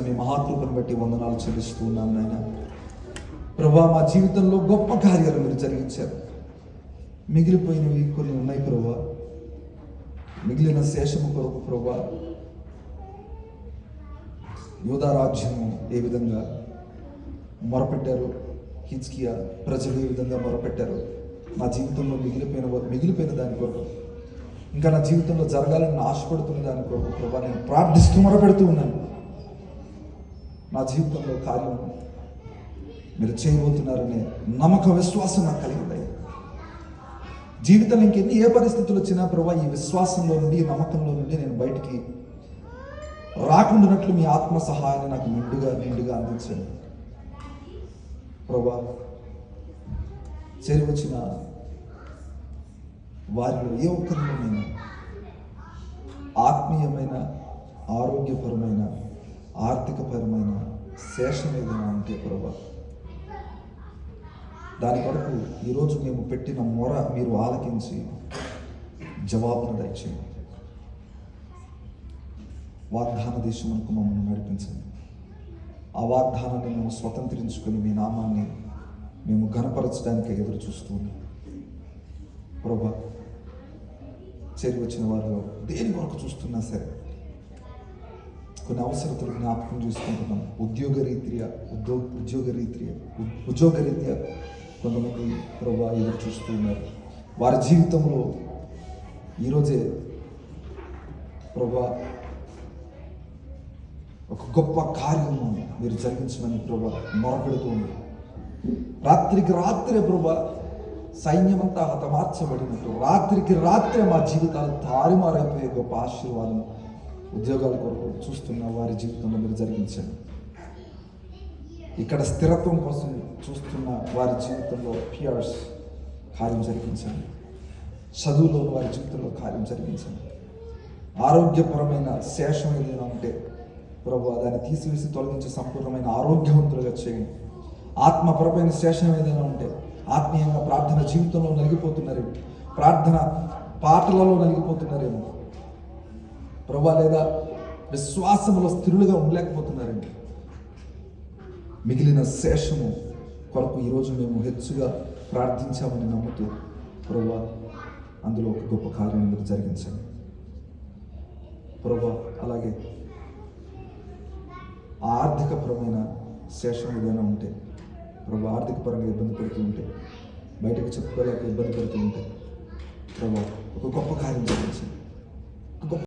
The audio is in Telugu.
మీ మహాకృపను బట్టి వందనాలు చెల్లిస్తూ ఉన్నాం నాయన. ప్రభా, మా జీవితంలో గొప్ప కార్యాలు మీరు జరిగించారు. మిగిలిపోయినవి కొన్ని ఉన్నాయి ప్రభా. మిగిలిన శేషము కొరకు ప్రభా, యూదా రాజ్యము ఏ విధంగా మొరపెట్టారు, హిజ్కియా ప్రజలు ఏ విధంగా మొరపెట్టారు, నా జీవితంలో మిగిలిపోయిన దాని కొరకు, ఇంకా నా జీవితంలో జరగాలని ఆశపడుతున్న దాని కొరకు ప్రభా నేను ప్రార్థిస్తూ మొరపెడుతూ ఉన్నాను. నా జీవితంలో కార్యం మీరు చేయబోతున్నారనే నమ్మక విశ్వాసం నాకు కలిగింది. జీవితంలో ఇంకెన్ని ఏ పరిస్థితులు వచ్చినా ప్రభా, ఈ విశ్వాసంలో నుండి, ఈ నమ్మకంలో నుండి నేను బయటికి రాకుండానట్లు మీ ఆత్మ సహాయాన్ని నాకు నిండుగా అందించండి ప్రభా. చేరి వచ్చిన వారిలో ఏ ఒక్కరిలో నేను ఆత్మీయమైన, ఆరోగ్యపరమైన, ఆర్థికపరమైన శేషం ఏదైనా ఉంటే ప్రభా, దాని కొరకు ఈరోజు మేము పెట్టిన మొర మీరు ఆలకించి జవాబును దయచేయండి. వాగ్దాన దేశమునకు మమ్మల్ని నడిపించండి. ఆ వాగ్దానాన్ని మేము స్వతంత్రించుకొని మీ నామాన్ని మేము ఘనపరచడానికి ఎదురు చూస్తూ ఉన్నాం ప్రభా. చేరి వచ్చిన వారిలో దేని కొరకు చూస్తున్నా సరే కొన్ని అవసరతలు జ్ఞాపకం చేసుకుంటున్నాం. ఉద్యోగరీత్యా కొంతమంది ప్రభా ఎదురు చూస్తూ ఉన్నారు. వారి జీవితంలో ఈరోజే ప్రభా ఒక గొప్ప కార్యము మీరు జరిగించమని ప్రభా మొరపెడుతూ ఉంది. రాత్రికి రాత్రే ప్రభా సైన్యమంతా హతమార్చబడినట్టు రాత్రికి రాత్రే మా జీవితాలు తారుమారైపోయే గొప్ప ఆశీర్వాదం ఉద్యోగాల కొరకు చూస్తున్న వారి జీవితంలో మీరు జరిగించండి. ఇక్కడ స్థిరత్వం కోసం చూస్తున్న వారి జీవితంలో పియర్స్ కార్యం జరిగించండి. చదువులోని వారి జీవితంలో కార్యం జరిగించండి. ఆరోగ్యపరమైన శేషం ఏదైనా ఉంటే ప్రభు దాన్ని తీసివేసి తొలగించి సంపూర్ణమైన ఆరోగ్యవంతులుగా చేయండి. ఆత్మపరమైన శేషం ఏదైనా ఉంటే ఆత్మీయంగా ప్రార్థన జీవితంలో నలిగిపోతున్నారేమో, ప్రార్థన పాటలలో నలిగిపోతున్నారేమో ప్రభు, లేదా విశ్వాసంలో స్థిరులుగా ఉండలేకపోతున్నారేమో, మిగిలిన శేషము కొరకు ఈరోజు మేము హెచ్చుగా ప్రార్థించామని నమ్ముతూ ప్రభు అందులో ఒక గొప్ప కార్యం మీరు జరిగించండి ప్రభు. అలాగే ఆర్థికపరమైన శేషం ఏదైనా ఉంటే ప్రభు, ఆర్థికపరంగా ఇబ్బంది పెడుతూ ఉంటే, బయటకు చెప్పుకోలేక ఇబ్బంది పెడుతూ ఉంటే ప్రభు ఒక గొప్ప కార్యం జరిగించండి.